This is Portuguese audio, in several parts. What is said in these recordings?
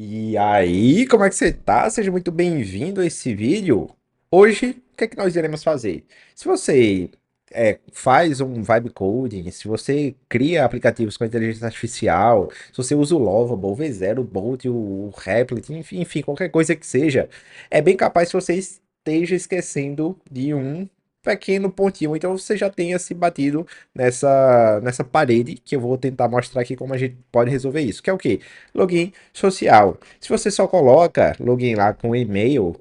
E aí, como é que você tá? Seja muito bem-vindo a esse vídeo. Hoje, o que é que nós iremos fazer? Se você faz um vibe coding, se você cria aplicativos com inteligência artificial, se você usa o Lovable, o V0, o Bolt, o Replit, enfim, qualquer coisa que seja, é bem capaz que você esteja esquecendo de um pequeno pontinho. Então você já tenha se batido nessa parede que eu vou tentar mostrar aqui como a gente pode resolver isso. Que é o quê? Login social. Se você só coloca login lá com e-mail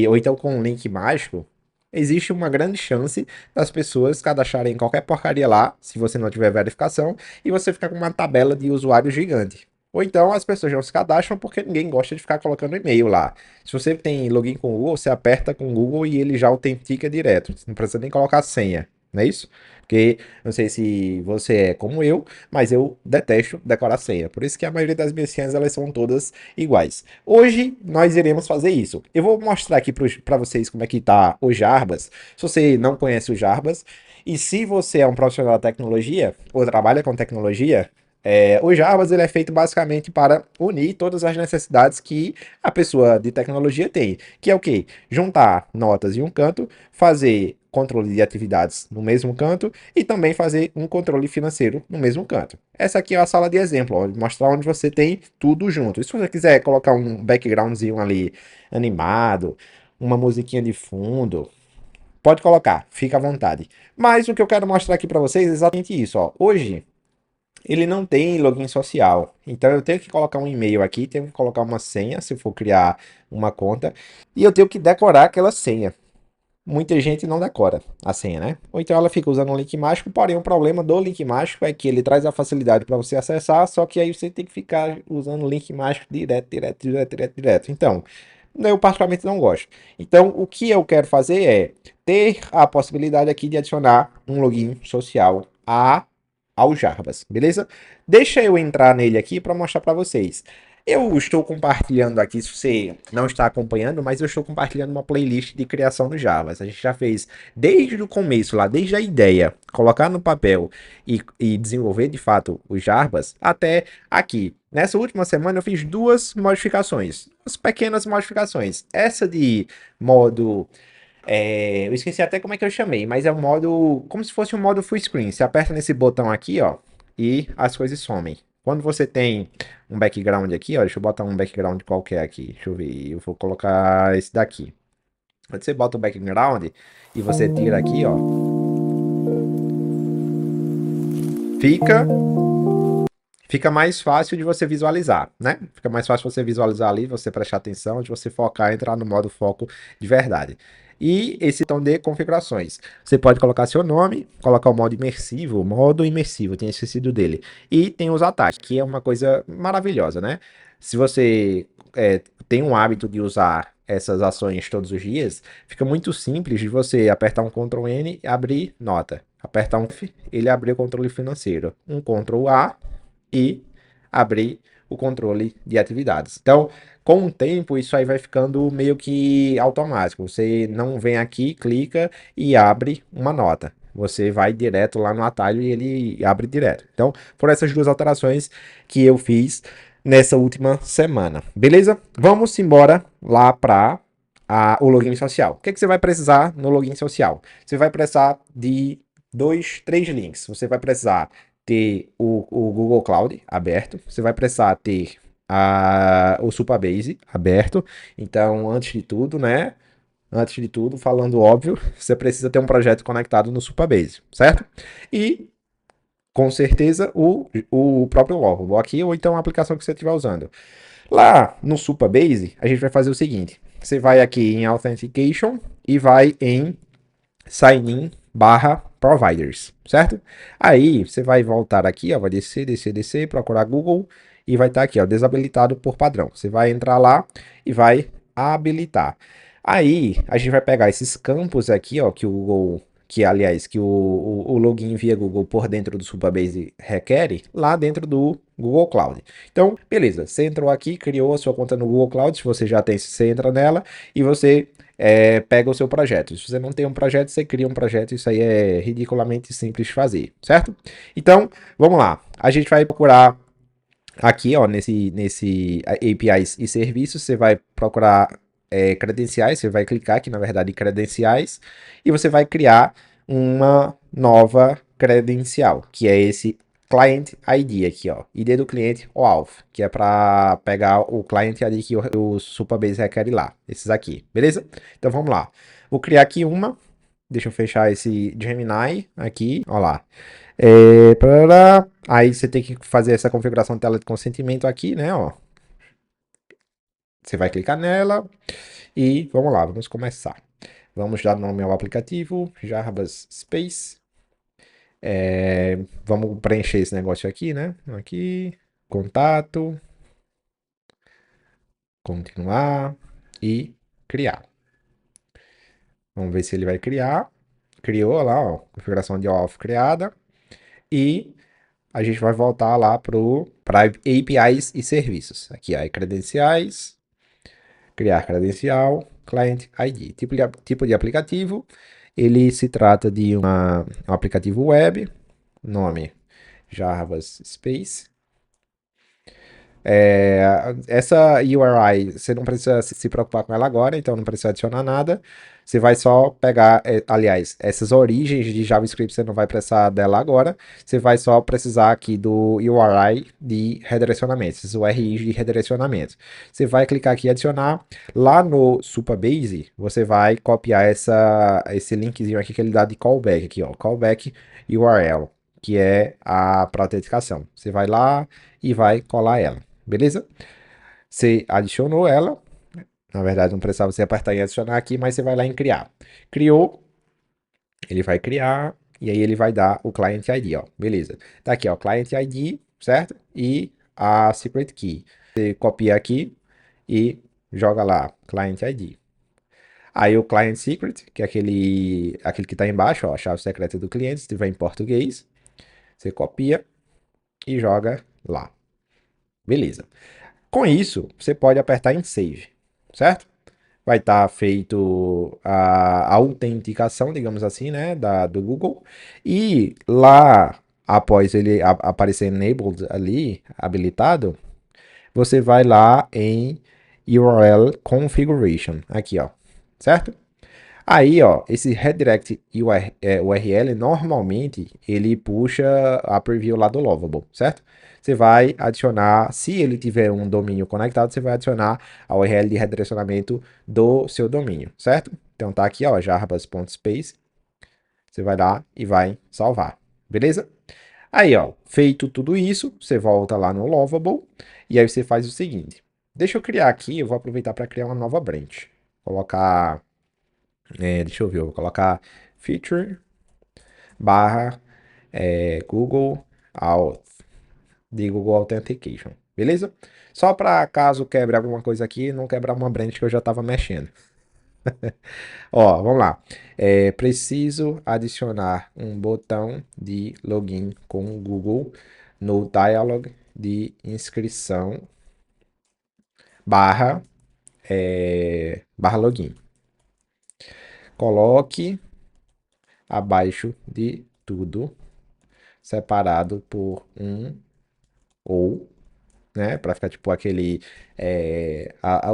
ou então com um link mágico, existe uma grande chance das pessoas cadastrarem qualquer porcaria lá, se você não tiver verificação, e você ficar com uma tabela de usuário gigante. Ou então as pessoas não se cadastram porque ninguém gosta de ficar colocando e-mail lá. Se você tem login com o Google, você aperta com o Google e ele já autentica direto. Você não precisa nem colocar senha, não é isso? Porque não sei se você é como eu, mas eu detesto decorar senha. Por isso que a maioria das minhas senhas elas são todas iguais. Hoje nós iremos fazer isso. Eu vou mostrar aqui para vocês como é que tá o Jarbas. Se você não conhece o Jarbas e se você é um profissional da tecnologia ou trabalha com tecnologia, o Jarbas ele é feito basicamente para unir todas as necessidades que a pessoa de tecnologia tem, que é o quê? Juntar notas em um canto, fazer controle de atividades no mesmo canto e também fazer um controle financeiro no mesmo canto. Essa aqui é a sala de exemplo, ó, mostrar onde você tem tudo junto. E se você quiser colocar um backgroundzinho ali animado, uma musiquinha de fundo, pode colocar, fica à vontade. Mas o que eu quero mostrar aqui para vocês é exatamente isso, ó. Hoje ele não tem login social. Então eu tenho que colocar um e-mail aqui, tenho que colocar uma senha se eu for criar uma conta e eu tenho que decorar aquela senha. Muita gente não decora a senha, né? Ou então ela fica usando um link mágico, porém o problema do link mágico é que ele traz a facilidade para você acessar, só que aí você tem que ficar usando o link mágico direto. Então, eu particularmente não gosto. Então, o que eu quero fazer é ter a possibilidade aqui de adicionar um login social ao Jarbas, beleza? Deixa eu entrar nele aqui para mostrar para vocês. Eu estou compartilhando aqui, se você não está acompanhando, mas eu estou compartilhando uma playlist de criação do Java. A gente já fez desde o começo, lá, desde a ideia, colocar no papel e desenvolver de fato os Jarbas, até aqui. Nessa última semana eu fiz duas modificações, duas pequenas modificações. Essa de modo eu esqueci até como é que eu chamei, mas é um modo, como se fosse um modo full screen. Você aperta nesse botão aqui, ó, e as coisas somem. Quando você tem um background aqui, ó, deixa eu botar um background qualquer aqui, deixa eu ver, eu vou colocar esse daqui. Quando você bota o background e você tira aqui, ó, fica fica mais fácil de você visualizar, né? Fica mais fácil você visualizar ali, você prestar atenção, de você focar, entrar no modo foco de verdade. E esse botão de configurações. Você pode colocar seu nome, colocar o modo imersivo, tinha esquecido dele. E tem os ataques, que é uma coisa maravilhosa, né? Se você tem um hábito de usar essas ações todos os dias, fica muito simples de você apertar um Ctrl N e abrir nota. Apertar um F, ele abriu o controle financeiro. Um Ctrl A, e abrir o controle de atividades. Então, com o tempo, isso aí vai ficando meio que automático. Você não vem aqui, clica e abre uma nota. Você vai direto lá no atalho e ele abre direto. Então, foram essas duas alterações que eu fiz nessa última semana. Beleza? Vamos embora lá para o login social. O que, que você vai precisar no login social? Você vai precisar de três links. Você vai precisar ter o Google Cloud aberto, você vai precisar ter o Supabase aberto. Então, antes de tudo, né? Antes de tudo, falando óbvio, você precisa ter um projeto conectado no Supabase, certo? E, com certeza, o próprio Lovable aqui, ou então a aplicação que você estiver usando. Lá no Supabase, a gente vai fazer o seguinte: você vai aqui em Authentication e vai em Sign in barra providers, certo? Aí você vai voltar aqui, ó, vai descer, procurar Google e vai estar aqui, ó, desabilitado por padrão. Você vai entrar lá e vai habilitar. Aí a gente vai pegar esses campos aqui, ó, que o Google, que aliás, que o login via Google por dentro do Supabase requer, lá dentro do Google Cloud. Então, beleza, você entrou aqui, criou a sua conta no Google Cloud, se você já tem, você entra nela e você pega o seu projeto. Se você não tem um projeto, você cria um projeto. Isso aí é ridiculamente simples de fazer, certo? Então, vamos lá. A gente vai procurar Aqui, ó, nesse APIs e serviços, você vai procurar credenciais, você vai clicar aqui, na verdade, em credenciais, e você vai criar uma nova credencial, que é esse Client ID aqui, ó, ID do cliente OAuth, que é para pegar o Client ID que o Supabase requer lá, esses aqui, beleza? Então vamos lá. Vou criar aqui uma, deixa eu fechar esse Gemini aqui, ó lá. Parará. Aí você tem que fazer essa configuração de tela de consentimento aqui, né? Ó. Você vai clicar nela e vamos lá, vamos começar. Vamos dar nome ao aplicativo, Jarbas Space. Vamos preencher esse negócio aqui, né? Aqui, contato, continuar e criar. Vamos ver se ele vai criar. Criou lá, ó, configuração de OAuth criada. E a gente vai voltar lá para APIs e serviços. Aqui, ó, credenciais, criar credencial, Client ID. Tipo de aplicativo, ele se trata de um aplicativo web, nome Jarbas Space. Essa URI, você não precisa se preocupar com ela agora, então não precisa adicionar nada. Você vai só pegar, aliás, essas origens de JavaScript você não vai precisar dela agora. Você vai só precisar aqui do URI de redirecionamento, esses URIs de redirecionamento. Você vai clicar aqui em adicionar. Lá no Supabase, você vai copiar esse linkzinho aqui que ele dá de callback aqui, ó, callback URL, que é a para autenticação. Você vai lá e vai colar ela. Beleza? Você adicionou ela. Na verdade, não precisava você apertar em adicionar aqui, mas você vai lá em criar. Criou, ele vai criar e aí ele vai dar o Client ID, ó. Beleza. Tá aqui, ó, Client ID, certo? E a Secret Key. Você copia aqui e joga lá, Client ID. Aí o Client Secret, que é aquele que tá embaixo, ó, a chave secreta do cliente, se tiver em português, você copia e joga lá. Beleza. Com isso, você pode apertar em Save, certo? Vai estar feito a autenticação, digamos assim, né, do Google. E lá, após ele aparecer enabled ali, habilitado, você vai lá em URL configuration, aqui, ó, certo? Aí, ó, esse redirect URL, normalmente, ele puxa a preview lá do Lovable, certo? Você vai adicionar, se ele tiver um domínio conectado, você vai adicionar a URL de redirecionamento do seu domínio, certo? Então tá aqui, ó, jarbas.space. Você vai lá e vai salvar, beleza? Aí, ó, feito tudo isso, você volta lá no Lovable e aí você faz o seguinte. Deixa eu criar aqui, eu vou aproveitar para criar uma nova branch. Colocar deixa eu ver, eu vou colocar feature barra Google Auth, de Google Authentication, beleza? Só para caso quebre alguma coisa aqui, não quebrar uma branch que eu já estava mexendo. Ó, vamos lá. Preciso adicionar um botão de login com o Google no dialog de inscrição barra, barra login. Coloque abaixo de tudo separado por um ou, né, para ficar tipo aquele,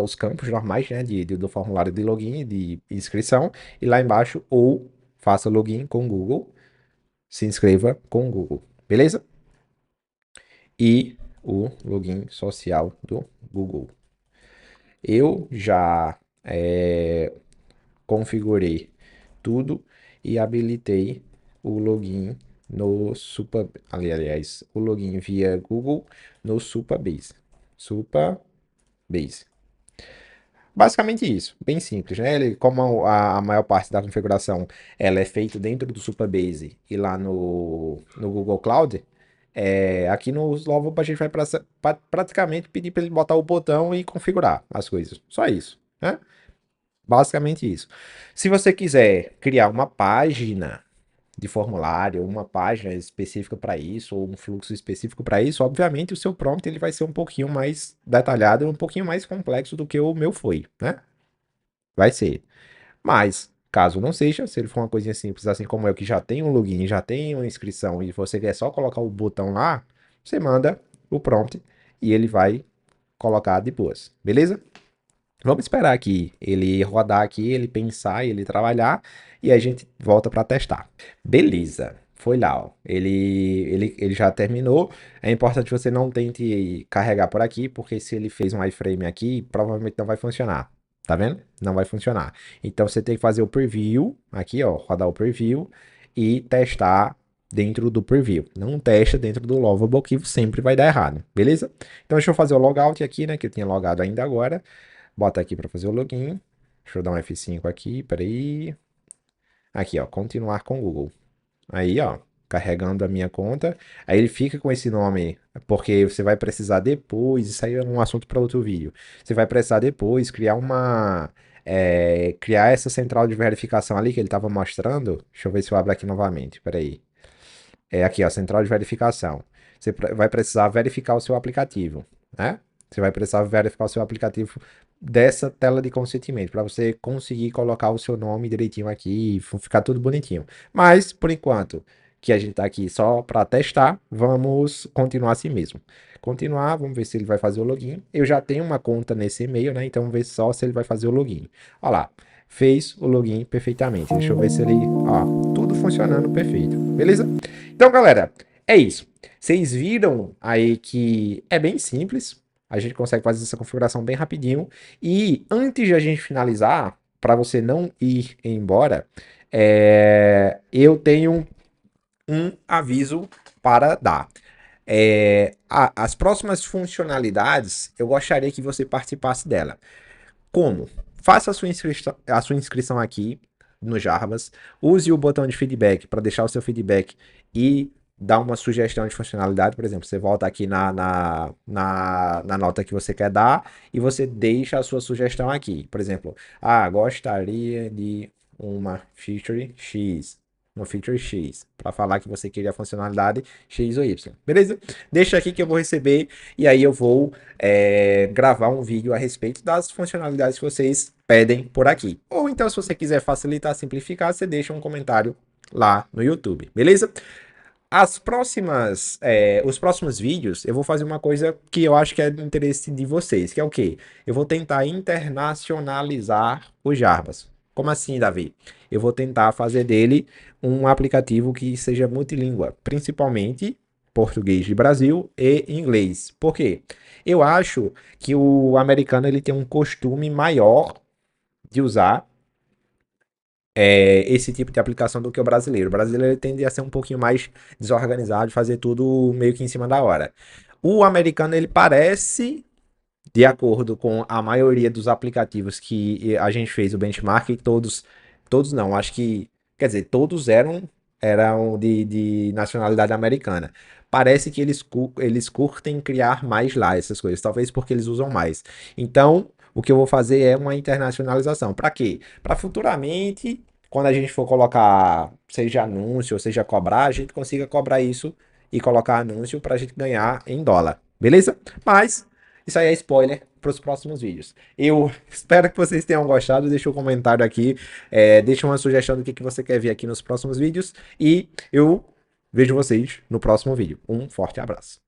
os campos normais, né, do formulário de login, de inscrição, e lá embaixo, ou faça login com o Google, se inscreva com o Google, beleza? E o login social do Google. Eu já configurei tudo e habilitei o login no Super, aliás, o login via Google no Supabase. Supabase. Basicamente isso, bem simples, né? Como a maior parte da configuração ela é feita dentro do Supabase e lá no Google Cloud, aqui no Lovable a gente vai praticamente pedir para ele botar o botão e configurar as coisas. Só isso, né? Basicamente isso. Se você quiser criar uma página de formulário, uma página específica para isso, ou um fluxo específico para isso, obviamente o seu prompt ele vai ser um pouquinho mais detalhado, um pouquinho mais complexo do que o meu foi, né? Vai ser. Mas, caso não seja, se ele for uma coisinha simples, assim como eu, que já tem um login, já tem uma inscrição, e você quer só colocar o botão lá, você manda o prompt e ele vai colocar de boas, beleza? Vamos esperar aqui ele rodar aqui, ele pensar, ele trabalhar e a gente volta para testar. Beleza, foi lá, ó. Ele já terminou. É importante que você não tente carregar por aqui, porque se ele fez um iframe aqui, provavelmente não vai funcionar. Tá vendo? Não vai funcionar. Então você tem que fazer o preview, aqui ó, rodar o preview e testar dentro do preview. Não testa dentro do lovable que sempre vai dar errado, beleza? Então deixa eu fazer o logout aqui, né, que eu tinha logado ainda agora. Bota aqui para fazer o login. Deixa eu dar um F5 aqui, peraí. Aqui, ó, continuar com o Google. Aí, ó, carregando a minha conta. Aí ele fica com esse nome, porque você vai precisar depois, isso aí é um assunto para outro vídeo. Você vai precisar depois criar essa central de verificação ali que ele estava mostrando. Deixa eu ver se eu abro aqui novamente, peraí. É aqui, ó, central de verificação. Você vai precisar verificar o seu aplicativo, né? Você vai precisar verificar o seu aplicativo dessa tela de consentimento, para você conseguir colocar o seu nome direitinho aqui e ficar tudo bonitinho. Mas, por enquanto, que a gente tá aqui só para testar, vamos continuar assim mesmo. Continuar, vamos ver se ele vai fazer o login. Eu já tenho uma conta nesse e-mail, né? Então, vamos ver só se ele vai fazer o login. Olha lá, fez o login perfeitamente. Deixa eu ver se ele... Ó, tudo funcionando perfeito, beleza? Então, galera, é isso. Vocês viram aí que é bem simples. A gente consegue fazer essa configuração bem rapidinho. E antes de a gente finalizar, para você não ir embora, eu tenho um aviso para dar. As próximas funcionalidades, eu gostaria que você participasse dela. Como? Faça a sua inscrição aqui no Jarbas, use o botão de feedback para deixar o seu feedback e dar uma sugestão de funcionalidade. Por exemplo, você volta aqui na nota que você quer dar e você deixa a sua sugestão aqui. Por exemplo, gostaria de uma feature X. Uma feature X, para falar que você queria a funcionalidade X ou Y, beleza? Deixa aqui que eu vou receber e aí eu vou gravar um vídeo a respeito das funcionalidades que vocês pedem por aqui. Ou então, se você quiser facilitar, simplificar, você deixa um comentário lá no YouTube, beleza? Os próximos vídeos, eu vou fazer uma coisa que eu acho que é do interesse de vocês, que é o quê? Eu vou tentar internacionalizar o Jarbas. Como assim, Davi? Eu vou tentar fazer dele um aplicativo que seja multilíngua, principalmente português de Brasil e inglês. Por quê? Eu acho que o americano ele tem um costume maior de usar esse tipo de aplicação do que o brasileiro. O brasileiro tende a ser um pouquinho mais desorganizado, fazer tudo meio que em cima da hora. O americano ele parece, de acordo com a maioria dos aplicativos que a gente fez o benchmark, todos não, acho que, quer dizer, todos eram de nacionalidade americana. Parece que eles curtem criar mais lá essas coisas, talvez porque eles usam mais. Então, o que eu vou fazer é uma internacionalização. Para quê? Para futuramente, quando a gente for colocar, seja anúncio ou seja cobrar, a gente consiga cobrar isso e colocar anúncio para a gente ganhar em dólar. Beleza? Mas isso aí é spoiler para os próximos vídeos. Eu espero que vocês tenham gostado. Deixa um comentário aqui, deixa uma sugestão do que você quer ver aqui nos próximos vídeos. E eu vejo vocês no próximo vídeo. Um forte abraço.